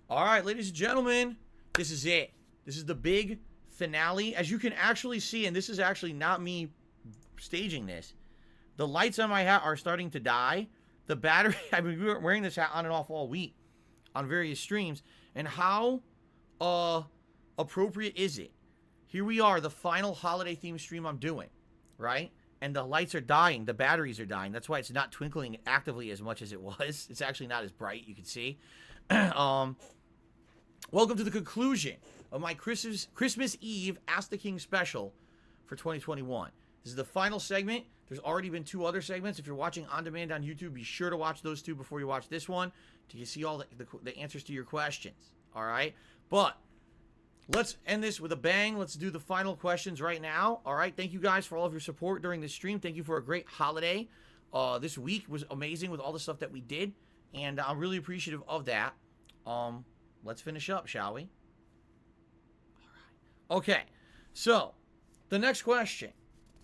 All right, ladies and gentlemen, this is it. This is the big finale. As you can actually see, and this is actually not me staging this, the lights on my hat are starting to die. The battery, I've been wearing this hat on and off all week on various streams. And how appropriate is it? Here we are, the final holiday theme stream I'm doing, right? And the lights are dying, the batteries are dying. That's why it's not twinkling actively as much as it was. It's actually not as bright, you can see. Welcome to the conclusion of my Christmas Eve Ask the King special for 2021. This is the final segment. There's already been 2 other segments. If you're watching on demand on YouTube, be sure to watch those 2 before you watch this one to see all the answers to your questions. All right? But let's end this with a bang. Let's do the final questions right now. All right? Thank you guys for all of your support during this stream. Thank you for a great holiday. This week was amazing with all the stuff that we did, and I'm really appreciative of that. Let's finish up, shall we? All right. Okay. So, the next question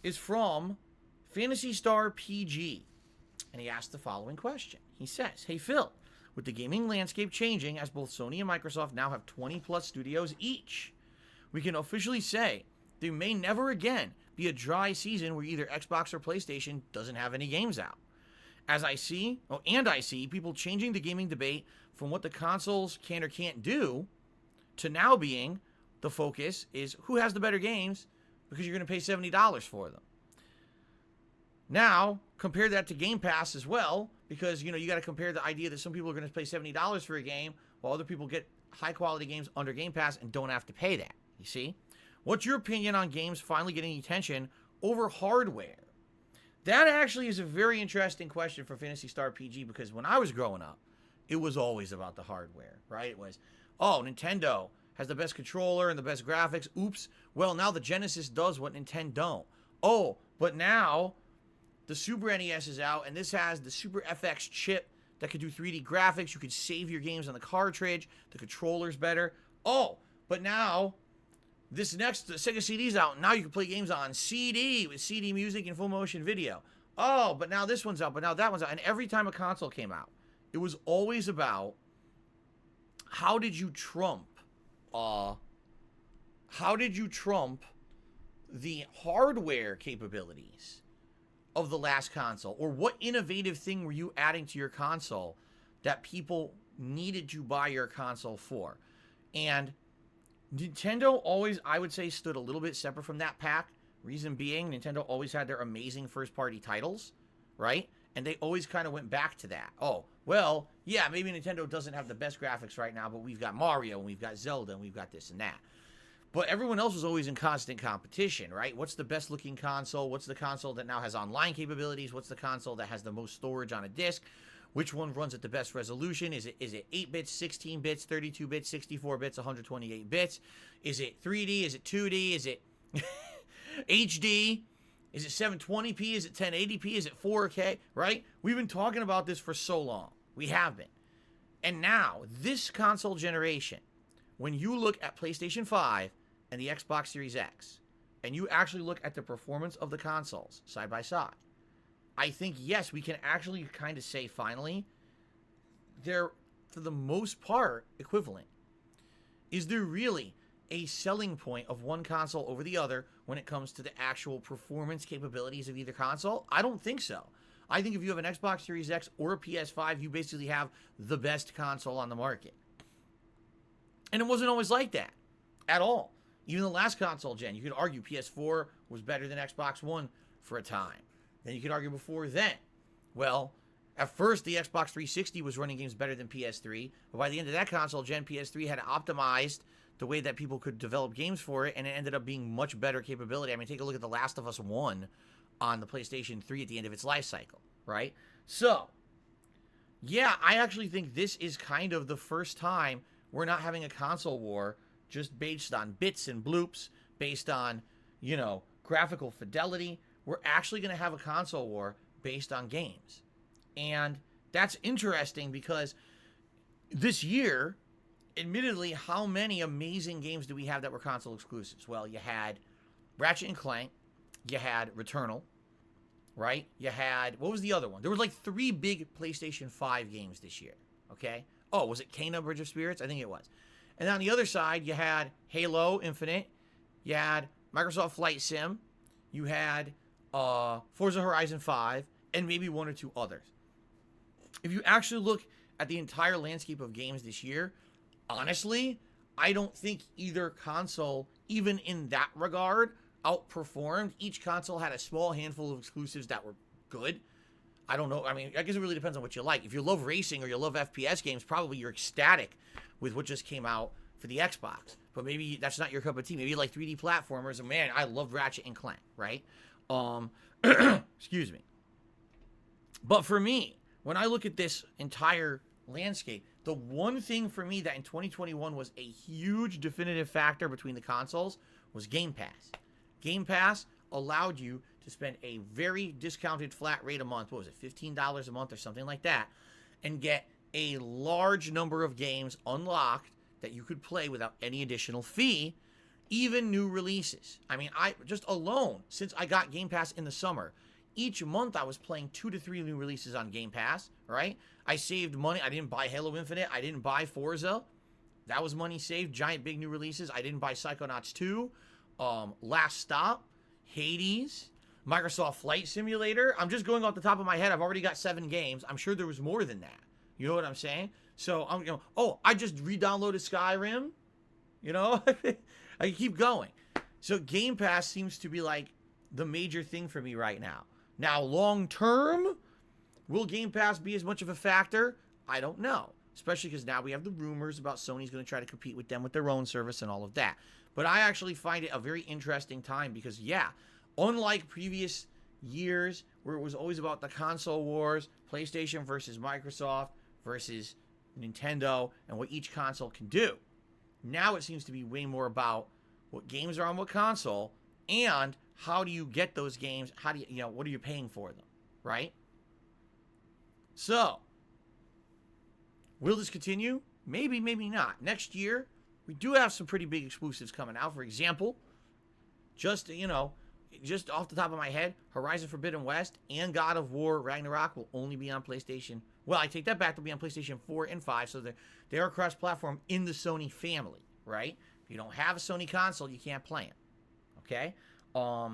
is from Fantasy Star PG, and he asked the following question. He says, "Hey Phil, with the gaming landscape changing as both Sony and Microsoft now have 20 plus studios each, we can officially say there may never again be a dry season where either Xbox or PlayStation doesn't have any games out. I see people changing the gaming debate from what the consoles can or can't do to now being the focus is who has the better games because you're going to pay $70 for them. Now, compare that to Game Pass as well, because, you got to compare the idea that some people are going to pay $70 for a game while other people get high-quality games under Game Pass and don't have to pay that, you see? What's your opinion on games finally getting attention over hardware?" That actually is a very interesting question for Fantasy Star PG, because when I was growing up, it was always about the hardware, right? It was, oh, Nintendo has the best controller and the best graphics. Oops. Well, now the Genesis does what Nintendo don't. Oh, but now the Super NES is out, and this has the Super FX chip that could do 3D graphics. You could save your games on the cartridge. The controller's better. Oh, but now the Sega CD's out. Now you can play games on CD with CD music and full motion video. Oh, but now this one's out, but now that one's out. And every time a console came out, it was always about how did you trump the hardware capabilities of the last console, or what innovative thing were you adding to your console that people needed to buy your console for? And Nintendo always, I would say, stood a little bit separate from that pack. Reason being, Nintendo always had their amazing first-party titles, right? And they always kind of went back to that. Oh, well, yeah, maybe Nintendo doesn't have the best graphics right now, but we've got Mario, and we've got Zelda, and we've got this and that. But everyone else was always in constant competition, right? What's the best-looking console? What's the console that now has online capabilities? What's the console that has the most storage on a disc? Which one runs at the best resolution? Is it 8 bits, 16 bits, 32 bits, 64 bits, 128 bits? Is it 3D? Is it 2D? Is it HD? Is it 720p? Is it 1080p? Is it 4K? Right? We've been talking about this for so long. We have been. And now, this console generation, when you look at PlayStation 5 and the Xbox Series X, and you actually look at the performance of the consoles side by side, I think, yes, we can actually kind of say, finally, they're, for the most part, equivalent. Is there really a selling point of one console over the other when it comes to the actual performance capabilities of either console? I don't think so. I think if you have an Xbox Series X or a PS5, you basically have the best console on the market. And it wasn't always like that at all. Even the last console gen, you could argue PS4 was better than Xbox One for a time. Then you could argue before then. Well, at first, the Xbox 360 was running games better than PS3, but by the end of that console gen, PS3 had optimized the way that people could develop games for it, and it ended up being much better capability. I mean, take a look at The Last of Us 1 on the PlayStation 3 at the end of its life cycle, right? So, yeah, I actually think this is kind of the first time we're not having a console war just based on bits and bloops, based on, graphical fidelity. We're actually going to have a console war based on games. And that's interesting because this year, admittedly, how many amazing games do we have that were console exclusives? Well, you had Ratchet and Clank, you had Returnal, right? You had, what was the other one? There was like 3 big PlayStation 5 games this year, okay? Oh, was it Kena Bridge of Spirits? I think it was. And on the other side, you had Halo Infinite. You had Microsoft Flight Sim. You had Forza Horizon 5. And maybe one or two others. If you actually look at the entire landscape of games this year, honestly, I don't think either console, even in that regard, outperformed. Each console had a small handful of exclusives that were good. I don't know. I mean, I guess it really depends on what you like. If you love racing or you love FPS games, probably you're ecstatic with what just came out for the Xbox. But maybe that's not your cup of tea. Maybe you like 3D platformers. And man, I loved Ratchet and Clank, right? Excuse me. But for me, when I look at this entire landscape, the one thing for me that in 2021 was a huge definitive factor between the consoles was Game Pass. Game Pass allowed you to spend a very discounted flat rate a month. What was it, $15 a month or something like that, and get a large number of games unlocked that you could play without any additional fee, even new releases. I mean, I just alone, since I got Game Pass in the summer, each month I was playing 2 to 3 new releases on Game Pass, right? I saved money. I didn't buy Halo Infinite. I didn't buy Forza. That was money saved. Giant big new releases. I didn't buy Psychonauts 2, Last Stop, Hades, Microsoft Flight Simulator. I'm just going off the top of my head. I've already got 7 games. I'm sure there was more than that. You know what I'm saying? So I'm going, oh, I just re-downloaded Skyrim. You know, I keep going. So Game Pass seems to be like the major thing for me right now. Now, long term, will Game Pass be as much of a factor? I don't know. Especially because now we have the rumors about Sony's going to try to compete with them with their own service and all of that. But I actually find it a very interesting time because, yeah, unlike previous years where it was always about the console wars, PlayStation versus Microsoft versus Nintendo, and what each console can do, now it seems to be way more about what games are on what console and how do you get those games? How do you, what are you paying for them, right? So, will this continue? Maybe, maybe not. Next year, we do have some pretty big exclusives coming out. For example, just off the top of my head, Horizon Forbidden West and God of War Ragnarok will only be on PlayStation. Well, I take that back. They'll be on PlayStation 4 and 5, so they are cross-platform in the Sony family, right? If you don't have a Sony console, you can't play them. Okay? I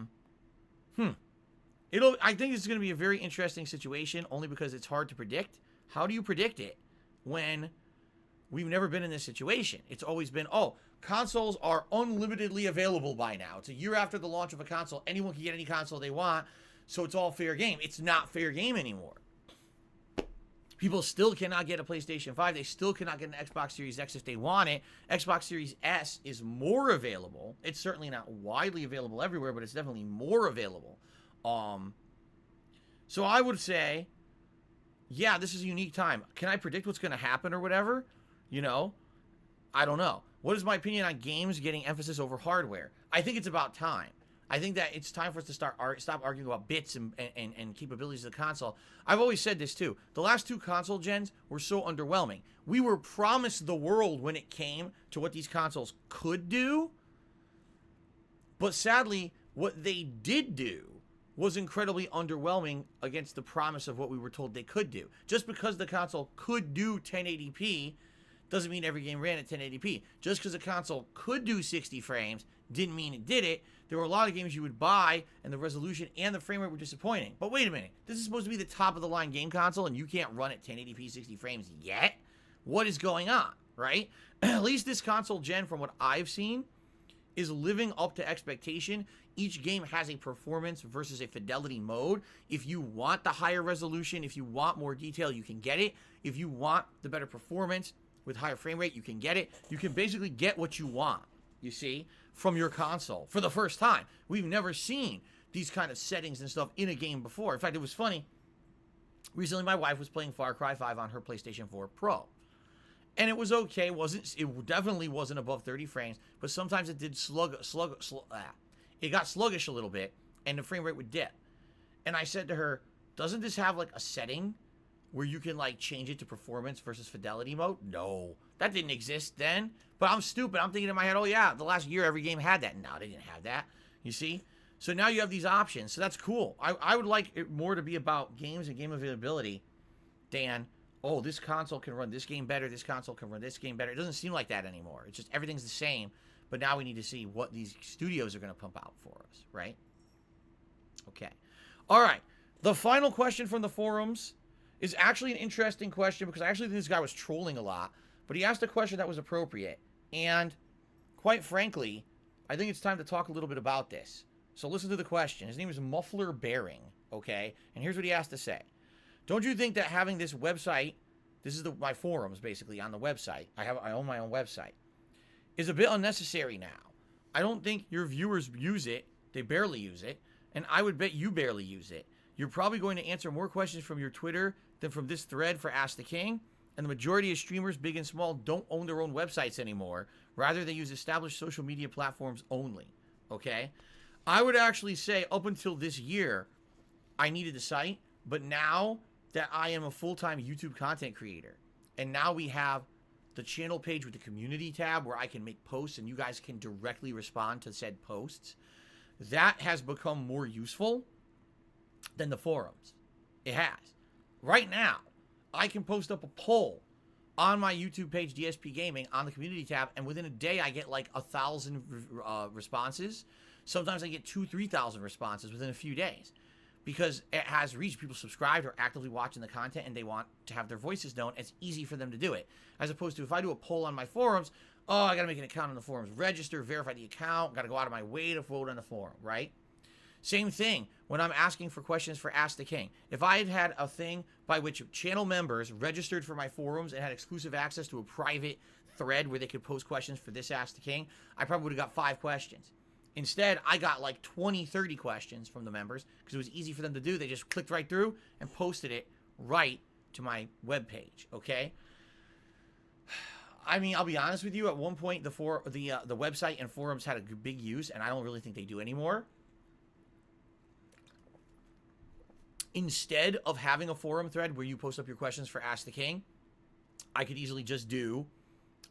think it's going to be a very interesting situation only because it's hard to predict. How do you predict it when we've never been in this situation? It's always been, consoles are unlimitedly available by now. It's a year after the launch of a console. Anyone can get any console they want, so it's all fair game. It's not fair game anymore. People still cannot get a PlayStation 5. They still cannot get an Xbox Series X if they want it. Xbox Series S is more available. It's certainly not widely available everywhere, but it's definitely more available. So I would say, yeah, this is a unique time. Can I predict what's going to happen or whatever? I don't know. What is my opinion on games getting emphasis over hardware? I think it's about time. I think that it's time for us to stop arguing about bits and capabilities of the console. I've always said this too. The last 2 console gens were so underwhelming. We were promised the world when it came to what these consoles could do. But sadly, what they did do was incredibly underwhelming against the promise of what we were told they could do. Just because the console could do 1080p doesn't mean every game ran at 1080p. Just because a console could do 60 frames didn't mean it did it. There were a lot of games you would buy, and the resolution and the frame rate were disappointing. But wait a minute. This is supposed to be the top-of-the-line game console, and you can't run at 1080p 60 frames yet? What is going on, right? At least this console gen, from what I've seen, is living up to expectation. Each game has a performance versus a fidelity mode. If you want the higher resolution, if you want more detail, you can get it. If you want the better performance with higher frame rate, you can get it. You can basically get what you want, you see, from your console for the first time. We've never seen these kind of settings and stuff in a game before. In fact, it was funny. Recently, my wife was playing Far Cry 5 on her PlayStation 4 Pro. And it was okay. It definitely wasn't above 30 frames, but sometimes it did it got sluggish a little bit, and the frame rate would dip. And I said to her, doesn't this have like a setting where you can like change it to performance versus fidelity mode? No, that didn't exist then. But I'm stupid. I'm thinking in my head, oh yeah, the last year every game had that. No, they didn't have that. You see? So now you have these options. So that's cool. I would like it more to be about games and game availability than oh, this console can run this game better, this console can run this game better. It doesn't seem like that anymore. It's just everything's the same, but now we need to see what these studios are going to pump out for us, right? Okay. All right. The final question from the forums is actually an interesting question because I actually think this guy was trolling a lot, but he asked a question that was appropriate. And quite frankly, I think it's time to talk a little bit about this. So listen to the question. His name is Muffler Bearing, okay? And here's what he has to say. Don't you think that having this website, this is my forums basically on the website, I own my own website, is a bit unnecessary now? I don't think your viewers use it. They barely use it. And I would bet you barely use it. You're probably going to answer more questions from your Twitter than from this thread for Ask the King. And the majority of streamers, big and small, don't own their own websites anymore. Rather, they use established social media platforms only. Okay? I would actually say up until this year, I needed the site. But now that I am a full-time YouTube content creator, and now we have the channel page with the community tab where I can make posts and you guys can directly respond to said posts, that has become more useful than the forums. It has. Right now, I can post up a poll on my YouTube page, DSP Gaming, on the community tab, and within a day, I get like 1,000 responses. Sometimes I get 2,000-3,000 responses within a few days because it has reached people subscribed or actively watching the content and they want to have their voices known. It's easy for them to do it. As opposed to if I do a poll on my forums, oh, I got to make an account on the forums, register, verify the account, got to go out of my way to vote on the forum, right? Same thing when I'm asking for questions for Ask the King. If I had had a thing by which channel members registered for my forums and had exclusive access to a private thread where they could post questions for this Ask the King, I probably would have got 5 questions. Instead, I got like 20, 30 questions from the members because it was easy for them to do. They just clicked right through and posted it right to my webpage, okay? I mean, I'll be honest with you. At one point, the website and forums had a big use, and I don't really think they do anymore. Instead of having a forum thread where you post up your questions for Ask the King, I could easily just do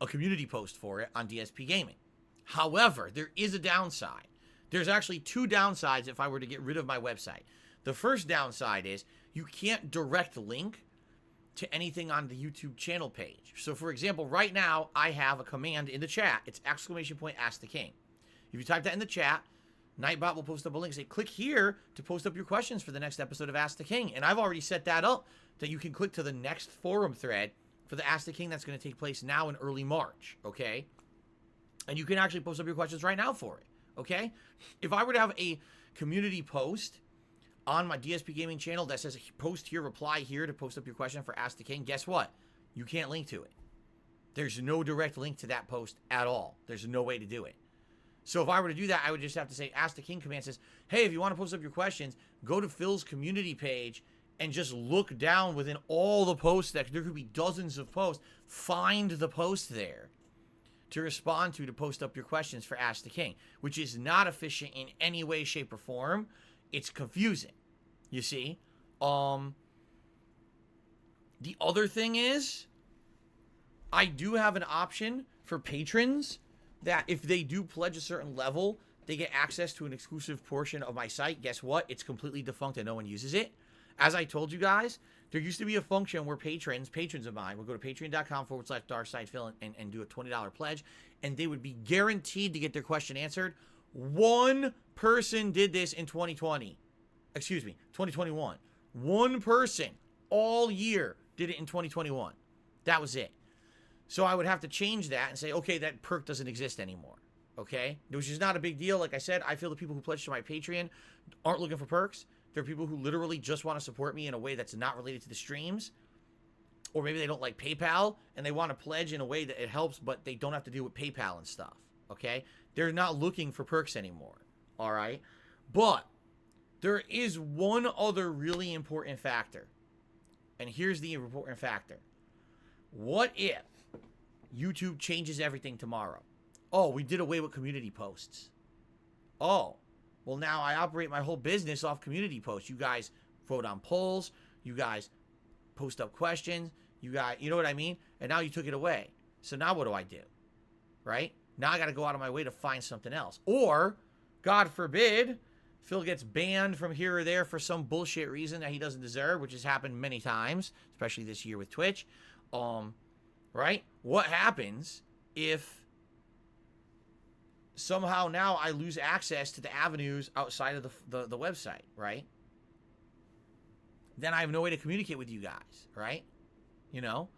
a community post for it on DSP Gaming. However, there is a downside. There's actually 2 downsides if I were to get rid of my website. The first downside is you can't direct link to anything on the YouTube channel page. So for example, right now I have a command in the chat. It's !Ask the King. If you type that in the chat, Nightbot will post up a link. Say, click here to post up your questions for the next episode of Ask the King. And I've already set that up that you can click to the next forum thread for the Ask the King that's going to take place now in early March, okay? And you can actually post up your questions right now for it, okay? If I were to have a community post on my DSP Gaming channel that says post here, reply here to post up your question for Ask the King, guess what? You can't link to it. There's no direct link to that post at all. There's no way to do it. So if I were to do that, I would just have to say, Ask the King command says, hey, if you want to post up your questions, go to Phil's community page and just look down within all the posts. That there could be dozens of posts. Find the post there to respond to post up your questions for Ask the King, which is not efficient in any way, shape, or form. It's confusing, you see. The other thing is, I do have an option for patrons that if they do pledge a certain level, they get access to an exclusive portion of my site. Guess what? It's completely defunct and no one uses it. As I told you guys, there used to be a function where patrons of mine would go to patreon.com/darksidefil and do a $20 pledge, and they would be guaranteed to get their question answered. One person did this in 2021. One person all year did it in 2021. That was it. So I would have to change that and say, okay, that perk doesn't exist anymore. Okay? Which is not a big deal. Like I said, I feel the people who pledge to my Patreon aren't looking for perks. They're people who literally just want to support me in a way that's not related to the streams. Or maybe they don't like PayPal and they want to pledge in a way that it helps, but they don't have to deal with PayPal and stuff. Okay? They're not looking for perks anymore. All right? But there is one other really important factor. And here's the important factor. What if YouTube changes everything tomorrow? Oh, we did away with community posts. Oh, well, now I operate my whole business off community posts. You guys vote on polls. You guys post up questions. You know what I mean? And now you took it away. So now what do I do? Right? Now I got to go out of my way to find something else. Or, God forbid, Phil gets banned from here or there for some bullshit reason that he doesn't deserve, which has happened many times, especially this year with Twitch. Right? What happens if somehow now I lose access to the avenues outside of the website, right? Then I have no way to communicate with you guys, right? You know?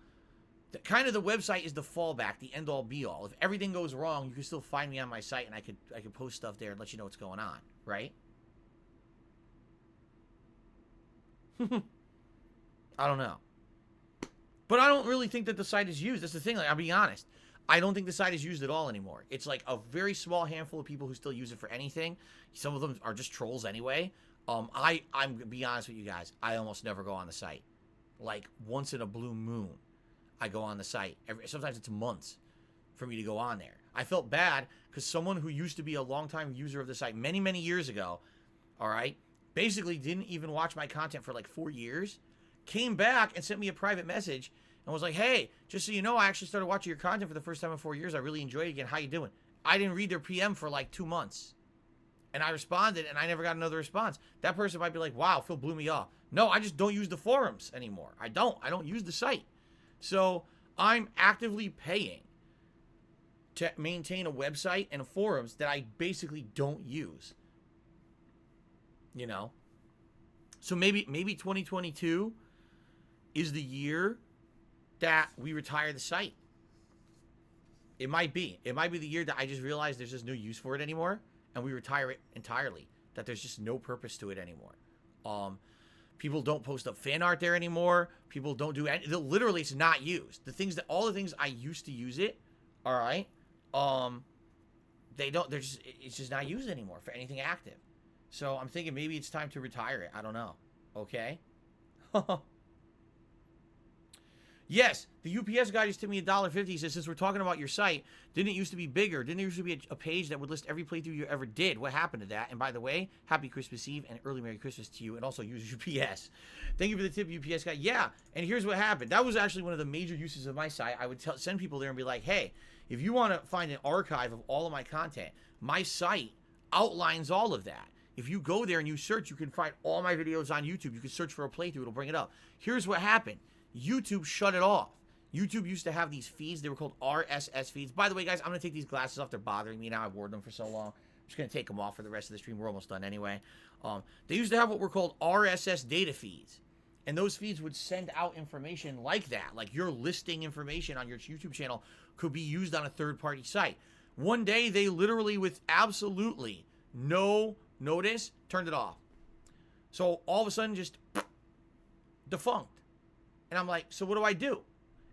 Kind of the website is the fallback, the end-all be-all. If everything goes wrong, you can still find me on my site, and I could post stuff there and let you know what's going on, right? I don't know. But I don't really think that the site is used. That's the thing. Like, I'll be honest. I don't think the site is used at all anymore. It's like a very small handful of people who still use it for anything. Some of them are just trolls anyway. I'm gonna be honest with you guys. I almost never go on the site. Like, once in a blue moon, I go on the site. Sometimes it's months for me to go on there. I felt bad because someone who used to be a longtime user of the site many, many years ago, all right, basically didn't even watch my content for like 4 years, came back and sent me a private message and was like, hey, just so you know, I actually started watching your content for the first time in 4 years. I really enjoyed it again. How you doing? I didn't read their PM for like 2 months. And I responded, and I never got another response. That person might be like, wow, Phil blew me off. No, I just don't use the forums anymore. I don't use the site. So I'm actively paying to maintain a website and forums that I basically don't use. You know? So maybe 2022 is the year that we retire the site. It might be. It might be the year that I just realize there's just no use for it anymore, and we retire it entirely. That there's just no purpose to it anymore. People don't post up fan art there anymore. People don't do any, literally it's not used. All the things I used to use it, all right, it's just not used anymore for anything active. So I'm thinking maybe it's time to retire it. I don't know. Okay. Yes, the UPS guy just tipped me $1.50. He says, since we're talking about your site, didn't it used to be bigger? Didn't there used to be a page that would list every playthrough you ever did? What happened to that? And by the way, happy Christmas Eve and early Merry Christmas to you, and also use UPS. Thank you for the tip, UPS guy. Yeah, and here's what happened. That was actually one of the major uses of my site. I would send people there and be like, hey, if you want to find an archive of all of my content, my site outlines all of that. If you go there and you search, you can find all my videos on YouTube. You can search for a playthrough. It'll bring it up. Here's what happened. YouTube shut it off. YouTube used to have these feeds. They were called RSS feeds. By the way, guys, I'm going to take these glasses off. They're bothering me now. I've worn them for so long. I'm just going to take them off for the rest of the stream. We're almost done anyway. They used to have what were called RSS data feeds. And those feeds would send out information like that. Like your listing information on your YouTube channel could be used on a third-party site. One day, they literally, with absolutely no notice, turned it off. So all of a sudden, just defunct. And I'm like, so what do I do?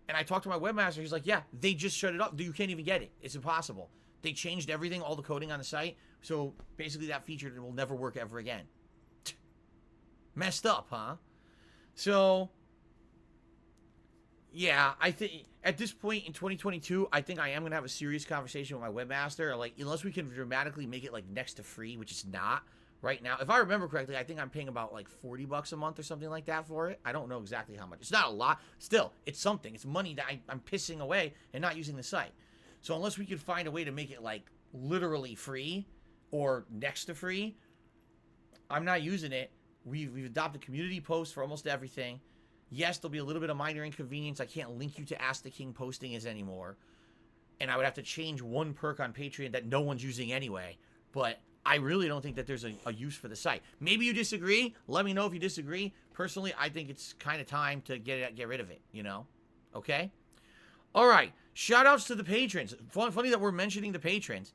And I talked to my webmaster. He's like, yeah, they just shut it up. You can't even get it. It's impossible. They changed everything, all the coding on the site. So basically that feature will never work ever again. Messed up, huh? So, yeah, I think at this point in 2022, I think I am going to have a serious conversation with my webmaster. Like, unless we can dramatically make it like next to free, which is not right now. If I remember correctly, I think I'm paying about like $40 a month or something like that for it. I don't know exactly how much. It's not a lot. Still, it's something. It's money that I'm pissing away and not using the site. So unless we could find a way to make it like literally free or next to free, I'm not using it. We've adopted community posts for almost everything. Yes, there'll be a little bit of minor inconvenience. I can't link you to Ask the King postings anymore. And I would have to change one perk on Patreon that no one's using anyway. But I really don't think that there's a use for the site. Maybe you disagree. Let me know if you disagree. Personally, I think it's kind of time to get rid of it, you know? Okay? All right. Shout-outs to the patrons. Funny that we're mentioning the patrons.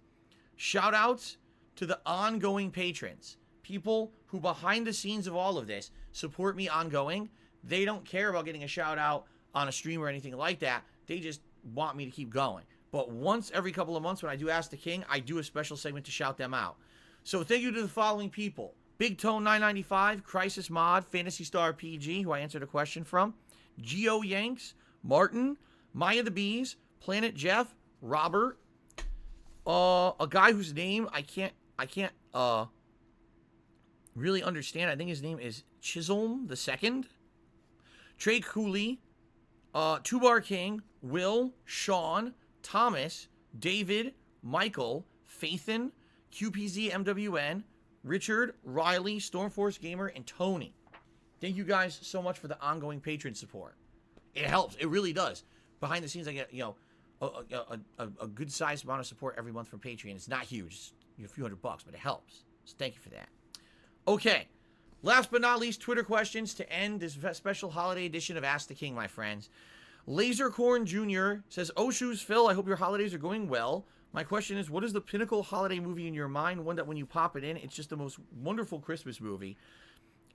Shout-outs to the ongoing patrons. People who, behind the scenes of all of this, support me ongoing. They don't care about getting a shout-out on a stream or anything like that. They just want me to keep going. But once every couple of months when I do Ask the King, I do a special segment to shout them out. So thank you to the following people. Big Tone 995, Crisis Mod, Fantasy Star PG, who I answered a question from, Geo Yanks, Martin, Maya the Bees, Planet Jeff, Robert, a guy whose name I can't really understand. I think his name is Chisholm II, Trey Cooley, Two Bar King, Will, Sean, Thomas, David, Michael, Faithin, QPZ MWN, Richard, Riley, Stormforce Gamer, and Tony. Thank you guys so much for the ongoing patron support. It helps. It really does. Behind the scenes, I get, a good sized amount of support every month from Patreon. It's not huge. It's a few $100, but it helps. So thank you for that. Okay. Last but not least, Twitter questions to end this special holiday edition of Ask the King, my friends. Lasercorn Jr. says, "Oh, shoes, Phil, I hope your holidays are going well. My question is, what is the pinnacle holiday movie in your mind? One that when you pop it in, it's just the most wonderful Christmas movie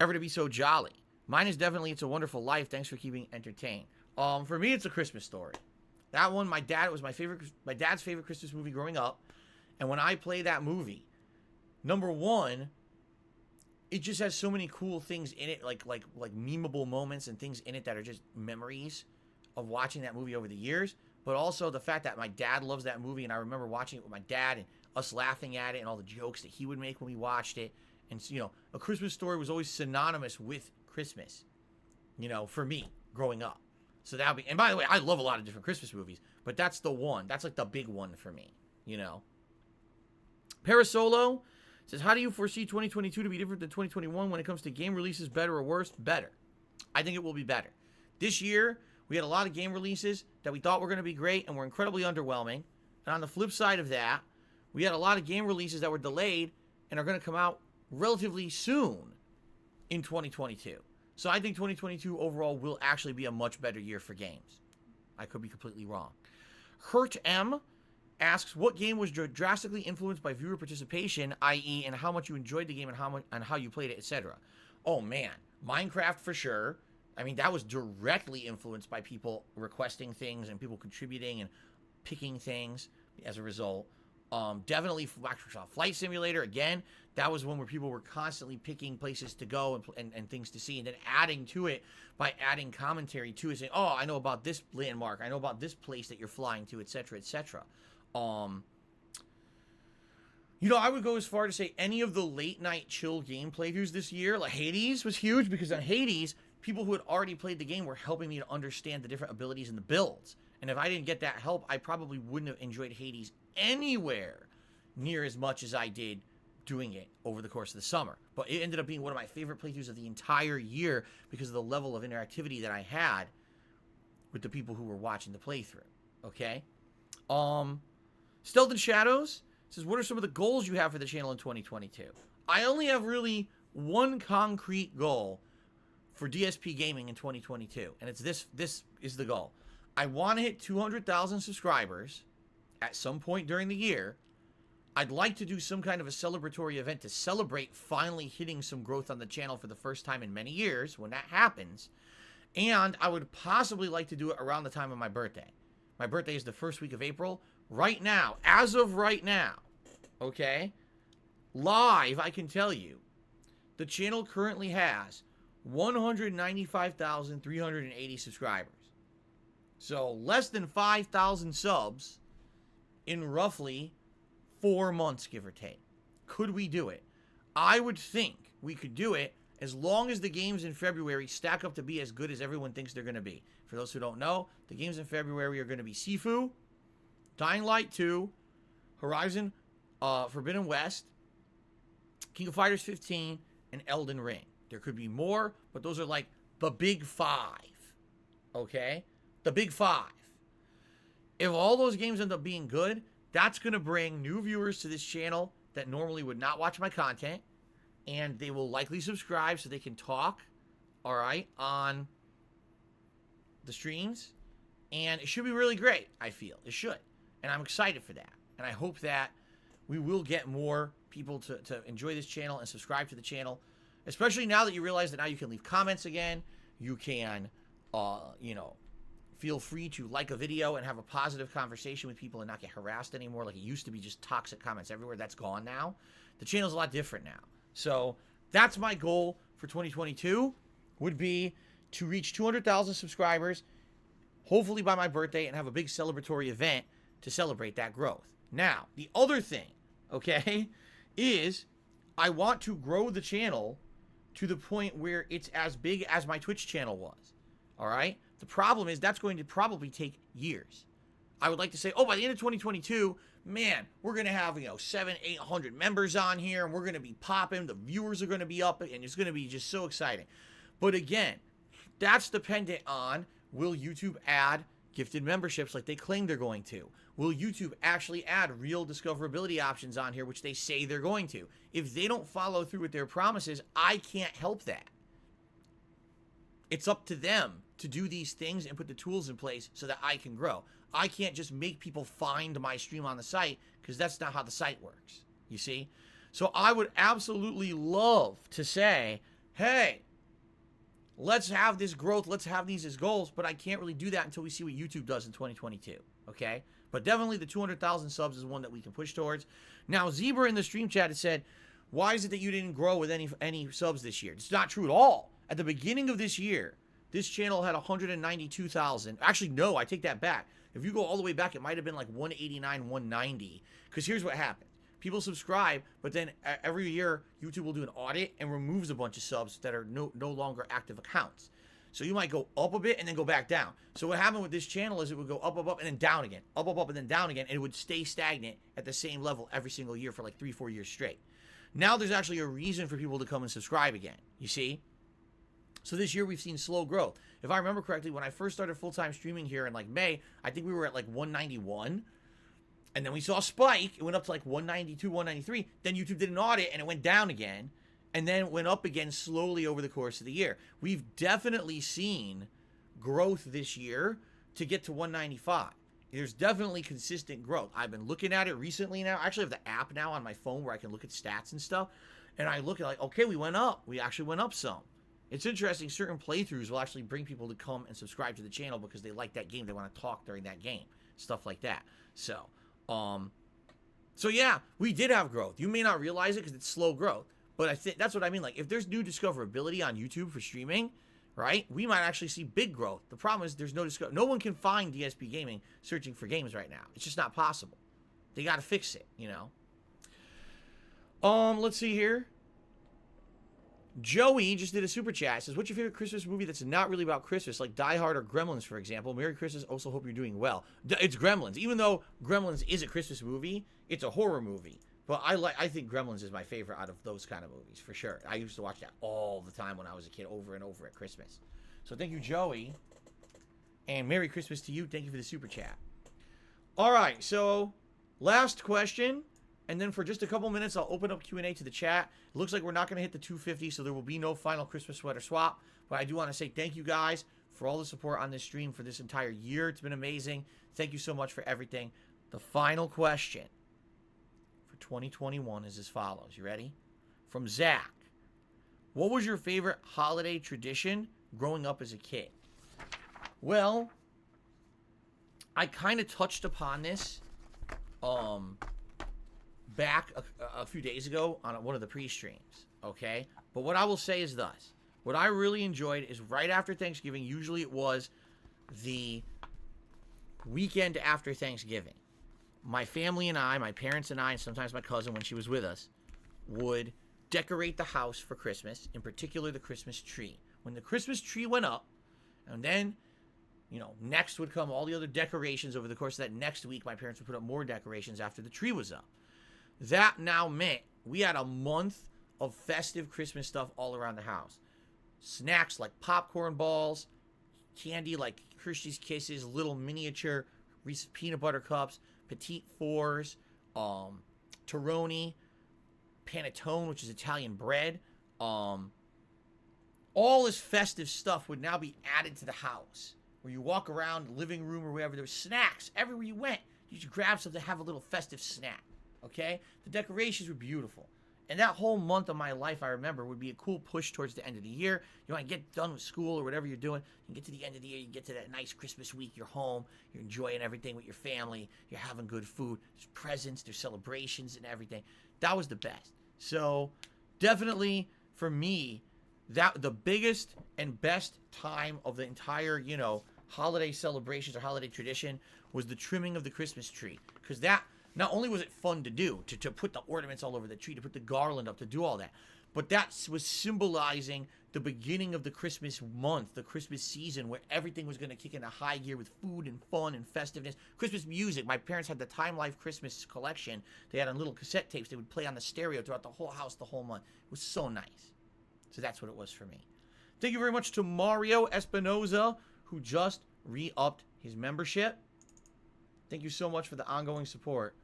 ever to be so jolly. Mine is definitely It's a Wonderful Life. Thanks for keeping entertained." For me, it's A Christmas Story. That one, my dad's favorite Christmas movie growing up. And when I play that movie, number one, it just has so many cool things in it, like memeable moments and things in it that are just memories of watching that movie over the years. But also the fact that my dad loves that movie, and I remember watching it with my dad and us laughing at it and all the jokes that he would make when we watched it. And A Christmas Story was always synonymous with Christmas, for me growing up. So that would be, and by the way, I love a lot of different Christmas movies, but that's the one. That's like the big one for me, Parasolo says, "How do you foresee 2022 to be different than 2021 when it comes to game releases, better or worse?" Better. I think it will be better. This year, we had a lot of game releases that we thought were going to be great and were incredibly underwhelming. And on the flip side of that, we had a lot of game releases that were delayed and are going to come out relatively soon in 2022. So I think 2022 overall will actually be a much better year for games. I could be completely wrong. Hurt M asks, "What game was drastically influenced by viewer participation, i.e., and how much you enjoyed the game and how you played it, etc.?" Oh man, Minecraft for sure. I mean, that was directly influenced by people requesting things and people contributing and picking things as a result. Definitely Flight Simulator, again, that was one where people were constantly picking places to go and things to see, and then adding to it by adding commentary to it, saying, "Oh, I know about this landmark, I know about this place that you're flying to, etc., etc." I would go as far to say any of the late night chill game playthroughs this year, like Hades was huge, because on Hades, people who had already played the game were helping me to understand the different abilities and the builds. And if I didn't get that help, I probably wouldn't have enjoyed Hades anywhere near as much as I did doing it over the course of the summer. But it ended up being one of my favorite playthroughs of the entire year because of the level of interactivity that I had with the people who were watching the playthrough. Okay? Stealth and Shadows says, "What are some of the goals you have for the channel in 2022? I only have really one concrete goal for DSP Gaming in 2022, and it's this is the goal. I want to hit 200,000 subscribers at some point during the year. I'd like to do some kind of a celebratory event to celebrate finally hitting some growth on the channel for the first time in many years when that happens. And I would possibly like to do it around the time of my birthday. My birthday is the first week of April. Right now, as of right now, okay, live, I can tell you, the channel currently has 195,380 subscribers. So less than 5,000 subs in roughly 4 months, give or take. Could we do it? I would think we could do it as long as the games in February stack up to be as good as everyone thinks they're going to be. For those who don't know, the games in February are going to be Sifu, Dying Light 2, Horizon Forbidden West, King of Fighters 15, and Elden Ring. There could be more, but those are like the big five. Okay? The big five. If all those games end up being good, that's going to bring new viewers to this channel that normally would not watch my content, and they will likely subscribe so they can talk, all right, on the streams, and it should be really great, I feel. It should, and I'm excited for that, and I hope that we will get more people to enjoy this channel and subscribe to the channel, especially now that you realize that now you can leave comments again, you can, feel free to like a video and have a positive conversation with people and not get harassed anymore like it used to be, just toxic comments everywhere. That's gone now. The channel's a lot different now. So that's my goal for 2022, would be to reach 200,000 subscribers, hopefully by my birthday, and have a big celebratory event to celebrate that growth. Now, the other thing, okay, is I want to grow the channel to the point where it's as big as my Twitch channel was. All right? The problem is that's going to probably take years. I would like to say, oh, by the end of 2022, man, we're going to have, 700-800 members on here, and we're going to be popping. The viewers are going to be up, and it's going to be just so exciting. But again, that's dependent on, will YouTube add gifted memberships like they claim they're going to? Will YouTube actually add real discoverability options on here, which they say they're going to? If they don't follow through with their promises, I can't help that. It's up to them to do these things and put the tools in place so that I can grow. I can't just make people find my stream on the site, because that's not how the site works, you see? So I would absolutely love to say, hey, let's have this growth, let's have these as goals, but I can't really do that until we see what YouTube does in 2022, okay? But definitely the 200,000 subs is one that we can push towards. Now, Zebra in the stream chat has said, why is it that you didn't grow with any subs this year? It's not true at all. At the beginning of this year, this channel had 192,000. Actually, no, I take that back. If you go all the way back, it might have been like 189, 190. Because here's what happened. People subscribe, but then every year, YouTube will do an audit and removes a bunch of subs that are no longer active accounts. So you might go up a bit and then go back down. So what happened with this channel is it would go up, up, up, and then down again. Up, up, up, and then down again. And it would stay stagnant at the same level every single year for like 3-4 years straight. Now there's actually a reason for people to come and subscribe again. You see? So this year we've seen slow growth. If I remember correctly, when I first started full-time streaming here in like May, I think we were at like 191. And then we saw a spike. It went up to like 192, 193. Then YouTube did an audit and it went down again. And then it went up again slowly over the course of the year. We've definitely seen growth this year to get to 195. There's definitely consistent growth. I've been looking at it recently now. I actually have the app now on my phone where I can look at stats and stuff. And I look at like, okay, we went up. We actually went up some. It's interesting, certain playthroughs will actually bring people to come and subscribe to the channel because they like that game. They want to talk during that game. Stuff like that. So yeah, we did have growth. You may not realize it because it's slow growth. But I think that's what I mean. Like, if there's new discoverability on YouTube for streaming, right, we might actually see big growth. The problem is there's no one can find DSP Gaming searching for games right now. It's just not possible. They got to fix it, you know. Let's see here. Joey just did a super chat. Says, what's your favorite Christmas movie that's not really about Christmas, like Die Hard or Gremlins, for example? Merry Christmas. Also hope you're doing well. It's Gremlins. Even though Gremlins is a Christmas movie, it's a horror movie. But I think Gremlins is my favorite out of those kind of movies, for sure. I used to watch that all the time when I was a kid, over and over at Christmas. So thank you, Joey. And Merry Christmas to you. Thank you for the super chat. All right, so last question. And then for just a couple minutes, I'll open up Q&A to the chat. It looks like we're not going to hit the 250, so there will be no final Christmas sweater swap. But I do want to say thank you guys for all the support on this stream for this entire year. It's been amazing. Thank you so much for everything. The final question 2021 is as follows. You ready? From Zach. What was your favorite holiday tradition growing up as a kid? Well, I kind of touched upon this back a few days ago on one of the pre-streams, okay? But what I will say is thus. What I really enjoyed is right after Thanksgiving, usually it was the weekend after Thanksgiving. My family and I, my parents and I, and sometimes my cousin when she was with us, would decorate the house for Christmas, in particular the Christmas tree. When the Christmas tree went up, and then, next would come all the other decorations over the course of that next week. My parents would put up more decorations after the tree was up. That now meant we had a month of festive Christmas stuff all around the house. Snacks like popcorn balls, candy like Hershey's Kisses, little miniature Reese's peanut butter cups, Petit Fours, Toroni, Panettone, which is Italian bread. All this festive stuff would now be added to the house. Where you walk around the living room or wherever, there's snacks. Everywhere you went, you should grab something to have a little festive snack. Okay? The decorations were beautiful. And that whole month of my life, I remember, would be a cool push towards the end of the year. You want to get done with school or whatever you're doing. You get to the end of the year, you get to that nice Christmas week, you're home, you're enjoying everything with your family, you're having good food, there's presents, there's celebrations and everything. That was the best. So, definitely, for me, that the biggest and best time of the entire, holiday celebrations or holiday tradition was the trimming of the Christmas tree. Because that, not only was it fun to do, to put the ornaments all over the tree, to put the garland up, to do all that, but that was symbolizing the beginning of the Christmas month, the Christmas season, where everything was going to kick into high gear with food and fun and festiveness. Christmas music. My parents had the Time Life Christmas collection. They had on little cassette tapes. They would play on the stereo throughout the whole house the whole month. It was so nice. So that's what it was for me. Thank you very much to Mario Espinoza, who just re-upped his membership. Thank you so much for the ongoing support.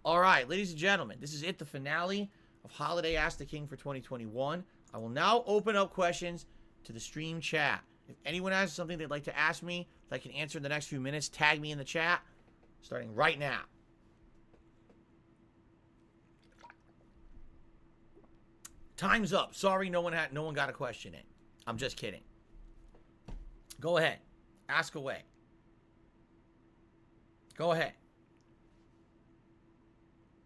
All right, ladies and gentlemen, this is it, the finale of Holiday Ask the King for 2021. I will now open up questions to the stream chat. If anyone has something they'd like to ask me that I can answer in the next few minutes, tag me in the chat, starting right now. Time's up. Sorry, no one got a question in. I'm just kidding. Go ahead. Ask away. Go ahead.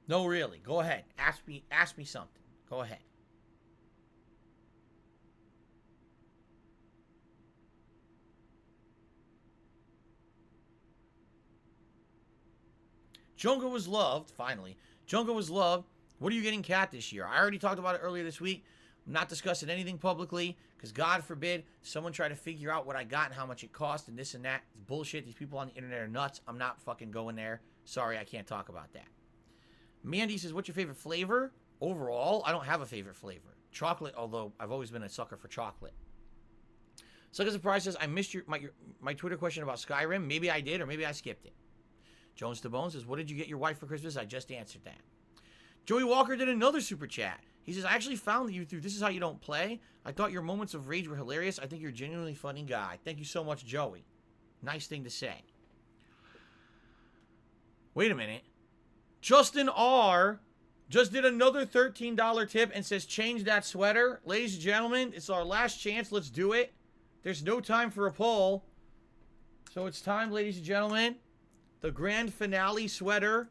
No, really. Go ahead. Ask me something. Go ahead. Junga was loved, finally. Junga was loved. What are you getting, Cat, this year? I already talked about it earlier this week. I'm not discussing anything publicly because, God forbid, someone try to figure out what I got and how much it cost and this and that. It's bullshit. These people on the internet are nuts. I'm not fucking going there. Sorry, I can't talk about that. Mandy says, what's your favorite flavor? Overall, I don't have a favorite flavor. Chocolate, although I've always been a sucker for chocolate. Sucker Surprise says, I missed my Twitter question about Skyrim. Maybe I did or maybe I skipped it. Jones to Bones says, what did you get your wife for Christmas? I just answered that. Joey Walker did another super chat. He says, I actually found you through This Is How You Don't Play. I thought your moments of rage were hilarious. I think you're a genuinely funny guy. Thank you so much, Joey. Nice thing to say. Wait a minute. Justin R. just did another $13 tip and says, change that sweater. Ladies and gentlemen, it's our last chance. Let's do it. There's no time for a poll. So it's time, ladies and gentlemen. The grand finale sweater.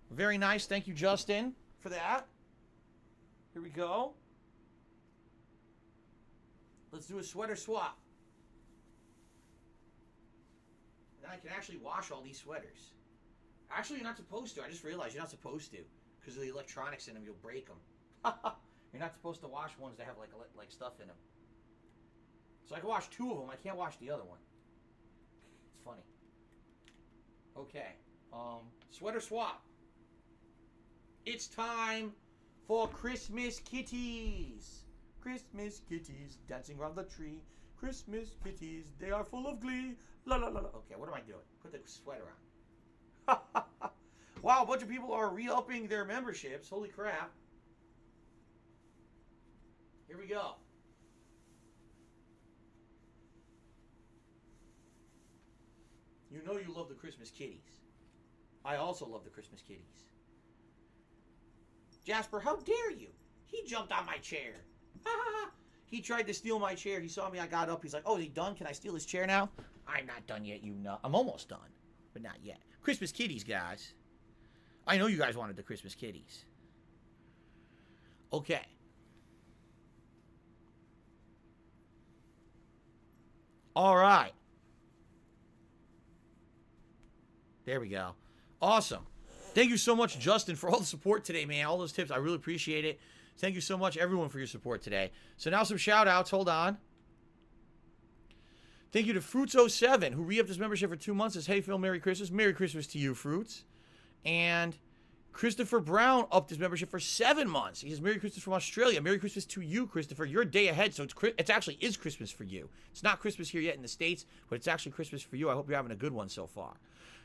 Very nice. Thank you, Justin, for that. Here we go. Let's do a sweater swap. Then I can actually wash all these sweaters. Actually, you're not supposed to. I just realized you're not supposed to. Because of the electronics in them, you'll break them. You're not supposed to wash ones that have like stuff in them. So I can wash two of them. I can't wash the other one. It's funny. Okay. Sweater swap. It's time for Christmas kitties. Christmas kitties dancing around the tree. Christmas kitties, they are full of glee. La la la la. Okay, what am I doing? Put the sweater on. Wow, a bunch of people are re-upping their memberships. Holy crap. Here we go. You know you love the Christmas kitties. I also love the Christmas kitties. Jasper, how dare you? He jumped on my chair. He tried to steal my chair. He saw me. I got up. He's like, oh, is he done? Can I steal his chair now? I'm not done yet, you know. I'm almost done, but not yet. Christmas kitties, guys. I know you guys wanted the Christmas kitties. Okay. All right. There we go. Awesome. Thank you so much, Justin, for all the support today, man. All those tips. I really appreciate it. Thank you so much, everyone, for your support today. So now some shout-outs. Hold on. Thank you to Fruits07, who re-upped his membership for 2 months. Says, hey, Phil, Merry Christmas. Merry Christmas to you, Fruits. And Christopher Brown upped his membership for 7 months. He says, Merry Christmas from Australia. Merry Christmas to you, Christopher. You're a day ahead, so it's actually is Christmas for you. It's not Christmas here yet in the States, but it's actually Christmas for you. I hope you're having a good one so far.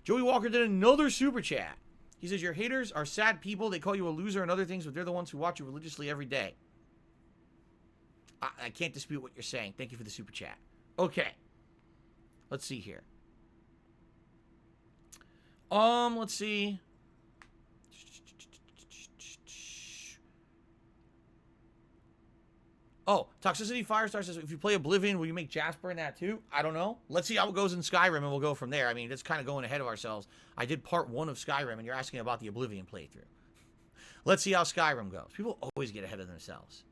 Joey Walker did another super chat. He says, your haters are sad people. They call you a loser and other things, but they're the ones who watch you religiously every day. I can't dispute what you're saying. Thank you for the super chat. Okay. Let's see here. Let's see. Oh, Toxicity Firestar says, if you play Oblivion, will you make Jasper in that too? I don't know. Let's see how it goes in Skyrim, and we'll go from there. I mean, that's kind of going ahead of ourselves. I did part 1 of Skyrim, and you're asking about the Oblivion playthrough. Let's see how Skyrim goes. People always get ahead of themselves.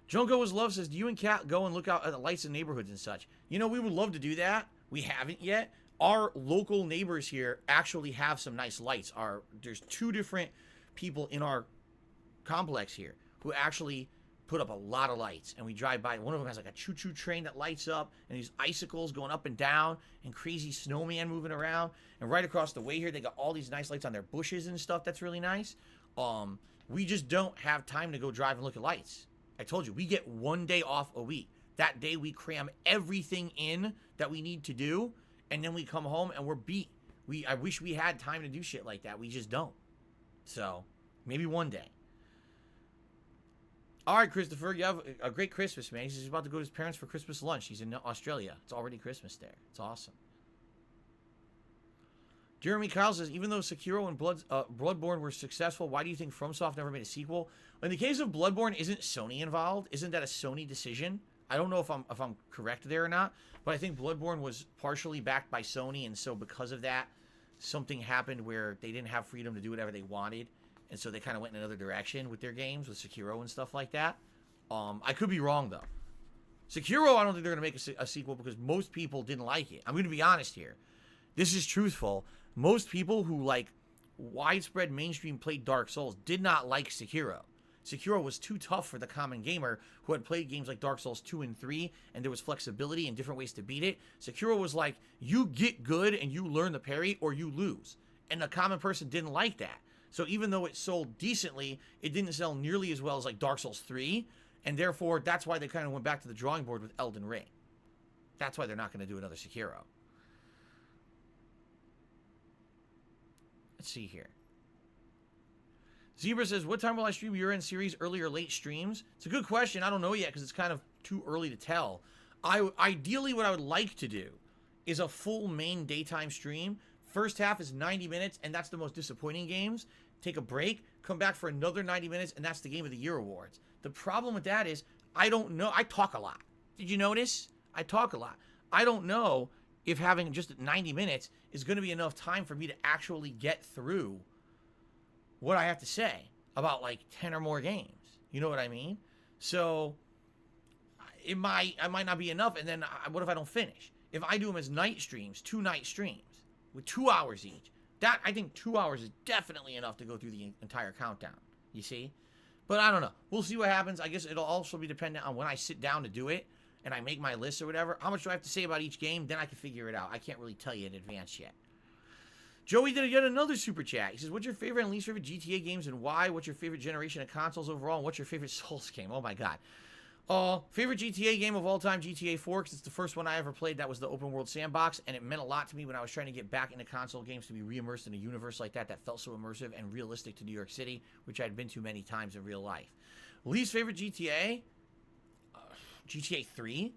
Junko Was Love says, do you and Kat go and look out at the lights in neighborhoods and such? You know, we would love to do that. We haven't yet. Our local neighbors here actually have some nice lights. There's 2 different people in our complex here who actually put up a lot of lights, and we drive by. One of them has like a choo-choo train that lights up, and these icicles going up and down, and crazy snowman moving around. And right across the way here, they got all these nice lights on their bushes and stuff. That's really nice. We just don't have time to go drive and look at lights. I told you, we get 1 day off a week. That day we cram everything in that we need to do, and then we come home and we're beat. I wish we had time to do shit like that. We just don't. So, maybe one day. All right, Christopher, you have a great Christmas, man. He's about to go to his parents for Christmas lunch. He's in Australia. It's already Christmas there. It's awesome. Jeremy Kyle says, even though Sekiro and Bloodborne were successful, why do you think FromSoft never made a sequel? In the case of Bloodborne, isn't Sony involved? Isn't that a Sony decision? I don't know if I'm correct there or not, but I think Bloodborne was partially backed by Sony, and so because of that, something happened where they didn't have freedom to do whatever they wanted, and so they kind of went in another direction with their games, with Sekiro and stuff like that. I could be wrong, though. Sekiro, I don't think they're going to make a sequel because most people didn't like it. I'm going to be honest here. This is truthful. Most people who, like, widespread mainstream played Dark Souls did not like Sekiro. Sekiro was too tough for the common gamer who had played games like Dark Souls 2 and 3, and there was flexibility and different ways to beat it. Sekiro was like, you get good and you learn the parry or you lose. And the common person didn't like that. So even though it sold decently, it didn't sell nearly as well as like Dark Souls 3, and therefore that's why they kind of went back to the drawing board with Elden Ring. That's why they're not going to do another Sekiro. Let's see here. Zebra says, what time will I stream your end series, early or late streams? It's a good question. I don't know yet because it's kind of too early to tell. Ideally, what I would like to do is a full main daytime stream. First half is 90 minutes, and that's the most disappointing games. Take a break, come back for another 90 minutes, and that's the Game of the Year awards. The problem with that is, I don't know. I talk a lot. Did you notice? I talk a lot. I don't know if having just 90 minutes is going to be enough time for me to actually get through what I have to say about like 10 or more games. You know what I mean? So I might not be enough, and then what if I don't finish? If I do them as night streams, 2 night streams with 2 hours each, that I think 2 hours is definitely enough to go through the entire countdown. You see? But I don't know. We'll see what happens. I guess it'll also be dependent on when I sit down to do it and I make my list or whatever. How much do I have to say about each game? Then I can figure it out. I can't really tell you in advance yet. Joey did yet another super chat. He says, what's your favorite and least favorite GTA games and why? What's your favorite generation of consoles overall? And what's your favorite Souls game? Oh my god. Favorite GTA game of all time, GTA 4, because it's the first one I ever played that was the open world sandbox, and it meant a lot to me when I was trying to get back into console games to be re-immersed in a universe like that felt so immersive and realistic to New York City, which I had been to many times in real life. Least favorite GTA? GTA 3,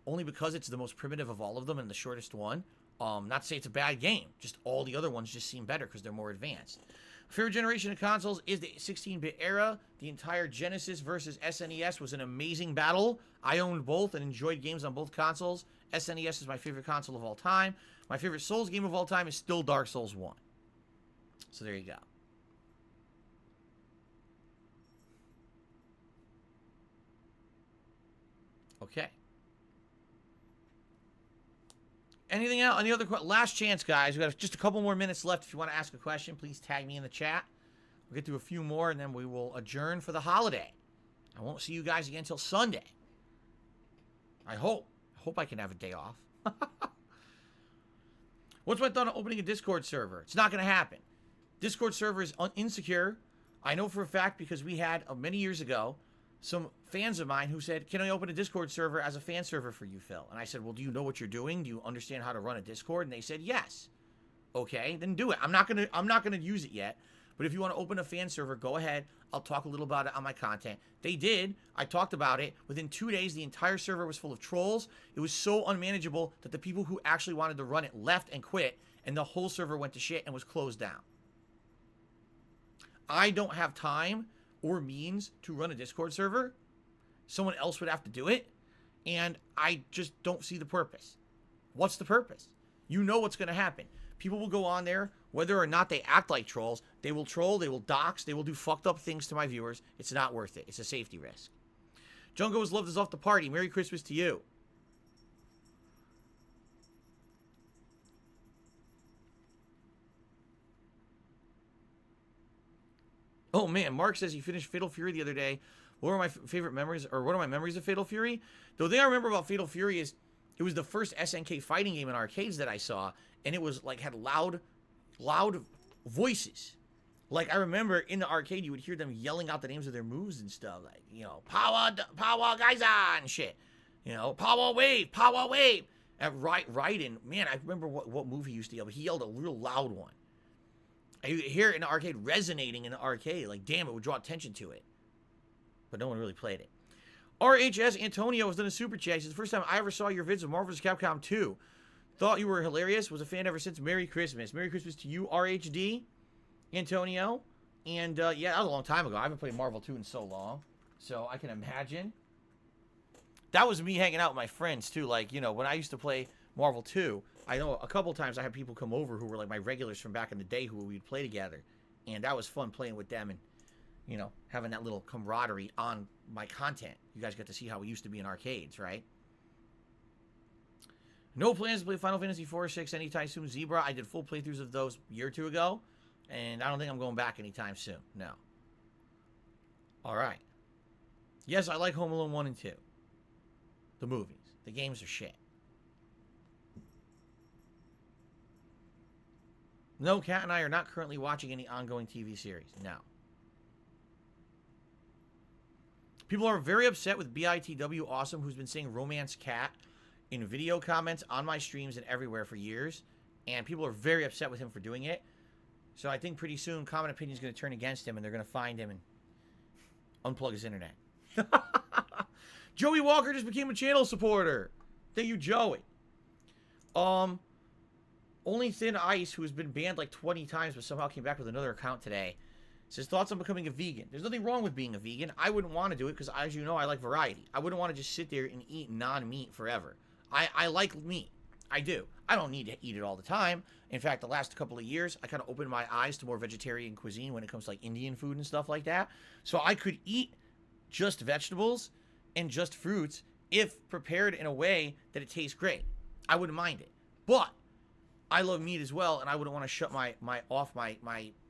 only because it's the most primitive of all of them and the shortest one. Not to say it's a bad game, just all the other ones just seem better because they're more advanced. Favorite generation of consoles is the 16-bit era. The entire Genesis versus SNES was an amazing battle. I owned both and enjoyed games on both consoles. SNES is my favorite console of all time. My favorite Souls game of all time is still Dark Souls 1. So there you go. Okay. Anything else? Any other questions? Last chance, guys. We got just a couple more minutes left. If you want to ask a question, please tag me in the chat. We'll get through a few more, and then we will adjourn for the holiday. I won't see you guys again until Sunday. I hope. I hope I can have a day off. What's my thought on opening a Discord server? It's not going to happen. Discord server is insecure. I know for a fact because we had, many years ago, some fans of mine who said, can I open a Discord server as a fan server for you, Phil? And I said, well, do you know what you're doing? Do you understand how to run a Discord? And they said, yes. Okay, then do it. I'm not gonna use it yet. But if you want to open a fan server, go ahead. I'll talk a little about it on my content. They did. I talked about it. Within 2 days, the entire server was full of trolls. It was so unmanageable that the people who actually wanted to run it left and quit, and the whole server went to shit and was closed down. I don't have time or means to run a Discord server. Someone else would have to do it, and I just don't see the purpose. What's the purpose? You know what's going to happen. People will go on there, whether or not they act like trolls. They will troll, they will dox, they will do fucked up things to my viewers. It's not worth it. It's a safety risk. Jungo has loved us off the party. Merry Christmas to you. Oh man, Mark says he finished Fatal Fury the other day. What are my favorite memories, or what are my memories of Fatal Fury? The thing I remember about Fatal Fury is it was the first SNK fighting game in arcades that I saw, and it was like had loud voices. Like I remember in the arcade, you would hear them yelling out the names of their moves and stuff, like power Geyser and shit, power wave. At Raiden, man, I remember what move he used to yell, but he yelled a real loud one. I hear it in the arcade resonating in the arcade, like damn, it would draw attention to it. But no one really played it. RHS Antonio was done a super chat. He says, the first time I ever saw your vids of Marvel vs. Capcom 2. Thought you were hilarious. Was a fan ever since. Merry Christmas. Merry Christmas to you, RHD Antonio. And yeah, that was a long time ago. I haven't played Marvel 2 in so long. So I can imagine. That was me hanging out with my friends too. Like, when I used to play Marvel 2, I know a couple times I had people come over who were like my regulars from back in the day who we'd play together. And that was fun playing with them and having that little camaraderie on my content. You guys get to see how we used to be in arcades, right? No plans to play Final Fantasy 4 or 6 anytime soon. Zebra, I did full playthroughs of those a year or two ago, and I don't think I'm going back anytime soon. No. All right. Yes, I like Home Alone 1 and 2. The movies. The games are shit. No, Kat and I are not currently watching any ongoing TV series. No. People are very upset with BITW Awesome, who's been saying Romance Cat in video comments on my streams and everywhere for years. And people are very upset with him for doing it. So I think pretty soon Common Opinion is going to turn against him and they're going to find him and unplug his internet. Joey Walker just became a channel supporter. Thank you, Joey. Only Thin Ice, who has been banned like 20 times but somehow came back with another account today, says, thoughts on becoming a vegan. There's nothing wrong with being a vegan. I wouldn't want to do it because, as you know, I like variety. I wouldn't want to just sit there and eat non-meat forever. I like meat. I do. I don't need to eat it all the time. In fact, the last couple of years, I kind of opened my eyes to more vegetarian cuisine when it comes to like Indian food and stuff like that. So I could eat just vegetables and just fruits if prepared in a way that it tastes great. I wouldn't mind it. But I love meat as well, and I wouldn't want to shut my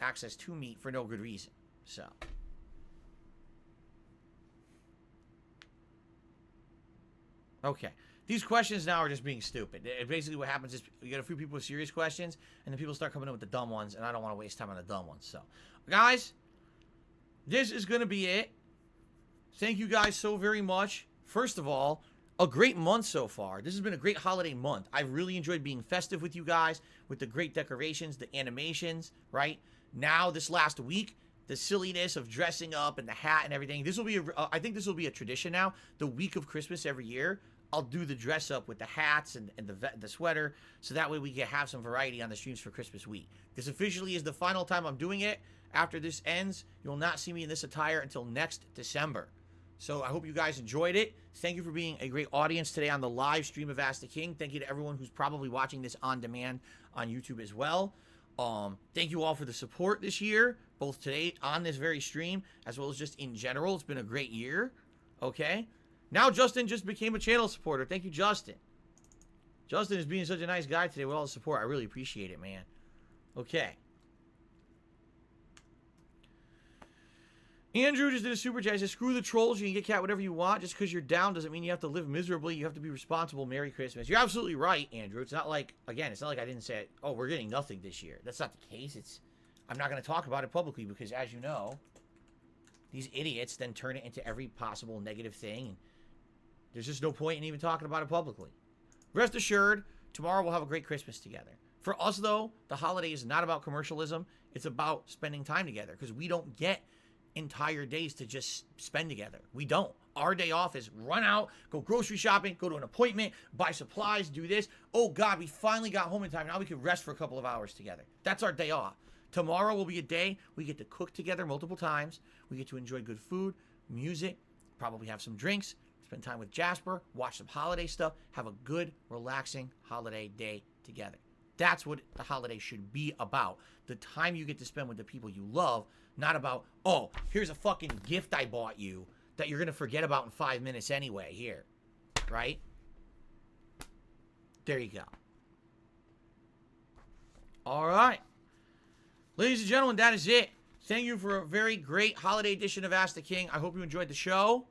access to meat for no good reason. So. Okay. These questions now are just being stupid. Basically what happens is you get a few people with serious questions, and then people start coming in with the dumb ones, and I don't want to waste time on the dumb ones. So, guys, this is going to be it. Thank you guys so very much. First of all, a great month so far. This has been a great holiday month. I've really enjoyed being festive with you guys, with the great decorations, the animations, right? Now, this last week, the silliness of dressing up and the hat and everything. This will be, I think this will be a tradition now. The week of Christmas every year, I'll do the dress up with the hats and the sweater, so that way we can have some variety on the streams for Christmas week. This officially is the final time I'm doing it. After this ends, you will not see me in this attire until next December. So I hope you guys enjoyed it. Thank you for being a great audience today on the live stream of Ask the King. Thank you to everyone who's probably watching this on demand on YouTube as well. Thank you all for the support this year, both today on this very stream, as well as just in general. It's been a great year. Okay. Now Justin just became a channel supporter. Thank you, Justin. Justin is being such a nice guy today with all the support. I really appreciate it, man. Okay. Andrew just did a super chat. He says, screw the trolls. You can get cat whatever you want. Just because you're down doesn't mean you have to live miserably. You have to be responsible. Merry Christmas. You're absolutely right, Andrew. It's not like, again, it's not like I didn't say, oh, we're getting nothing this year. That's not the case. I'm not going to talk about it publicly because, as you know, these idiots then turn it into every possible negative thing. And there's just no point in even talking about it publicly. Rest assured, tomorrow we'll have a great Christmas together. For us, though, the holiday is not about commercialism. It's about spending time together because we don't get entire days to just spend together. We don't. Our day off is run out, go grocery shopping, go to an appointment, buy supplies, do this. Oh God, we finally got home in time. Now we can rest for a couple of hours together. That's our day off. Tomorrow will be a day we get to cook together multiple times. We get to enjoy good food, music, probably have some drinks, spend time with Jasper, watch some holiday stuff, have a good, relaxing holiday day together. That's what the holiday should be about. The time you get to spend with the people you love, not about, oh, here's a fucking gift I bought you that you're going to forget about in 5 minutes anyway. Here. Right? There you go. All right. Ladies and gentlemen, that is it. Thank you for a very great holiday edition of Ask the King. I hope you enjoyed the show.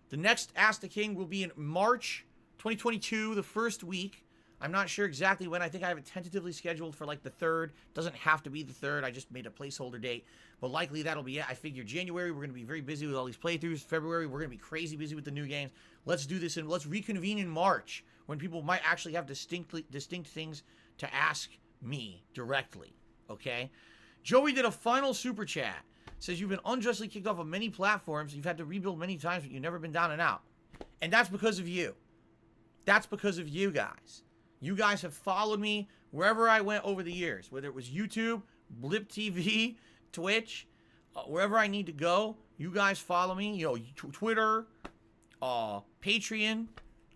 The next Ask the King will be in March 2022, the first week. I'm not sure exactly when. I think I have it tentatively scheduled for like the 3rd. Doesn't have to be the 3rd. I just made a placeholder date. But likely that'll be it. I figure January, we're going to be very busy with all these playthroughs. February, we're going to be crazy busy with the new games. Let's do this and let's reconvene in March when people might actually have distinct things to ask me directly. Okay? Joey did a final super chat. Says you've been unjustly kicked off of many platforms. You've had to rebuild many times, but you've never been down and out. And that's because of you. That's because of you guys. You guys have followed me wherever I went over the years, whether it was YouTube, Blip TV, Twitch, wherever I need to go. You guys follow me. You know, Twitter, Patreon,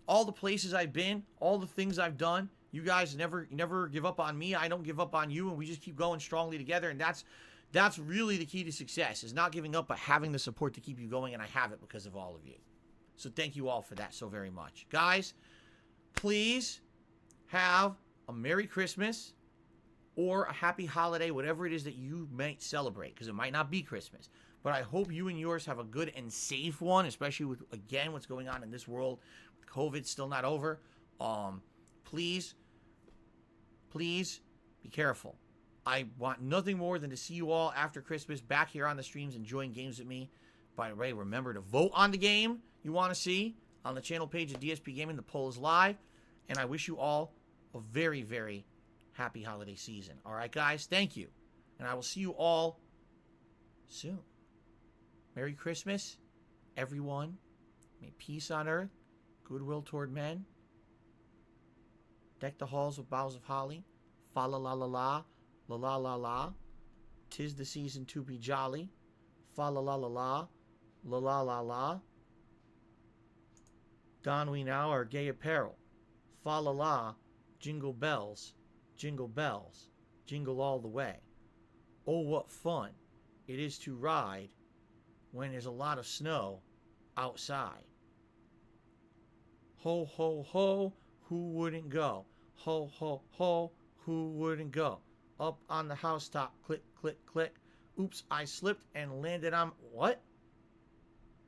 all the places I've been, all the things I've done. You guys never give up on me. I don't give up on you, and we just keep going strongly together. And that's really the key to success, is not giving up, but having the support to keep you going. And I have it because of all of you. So thank you all for that so very much, guys. Please have a Merry Christmas or a Happy Holiday, whatever it is that you might celebrate, because it might not be Christmas. But I hope you and yours have a good and safe one, especially with, again, what's going on in this world. COVID's still not over. Please be careful. I want nothing more than to see you all after Christmas back here on the streams enjoying games with me. By the way, remember to vote on the game you want to see on the channel page of DSP Gaming. The poll is live. And I wish you all a very, very happy holiday season. All right, guys? Thank you. And I will see you all soon. Merry Christmas, everyone. May peace on earth, goodwill toward men. Deck the halls with boughs of holly. Fa la la la la, la la la la. 'Tis the season to be jolly. Fa la la la la, la la la la. Don we now our gay apparel. Fa la la, jingle bells, jingle all the way. Oh, what fun it is to ride when there's a lot of snow outside. Ho, ho, ho, who wouldn't go? Ho, ho, ho, who wouldn't go? Up on the housetop, click, click, click. Oops, I slipped and landed on... What?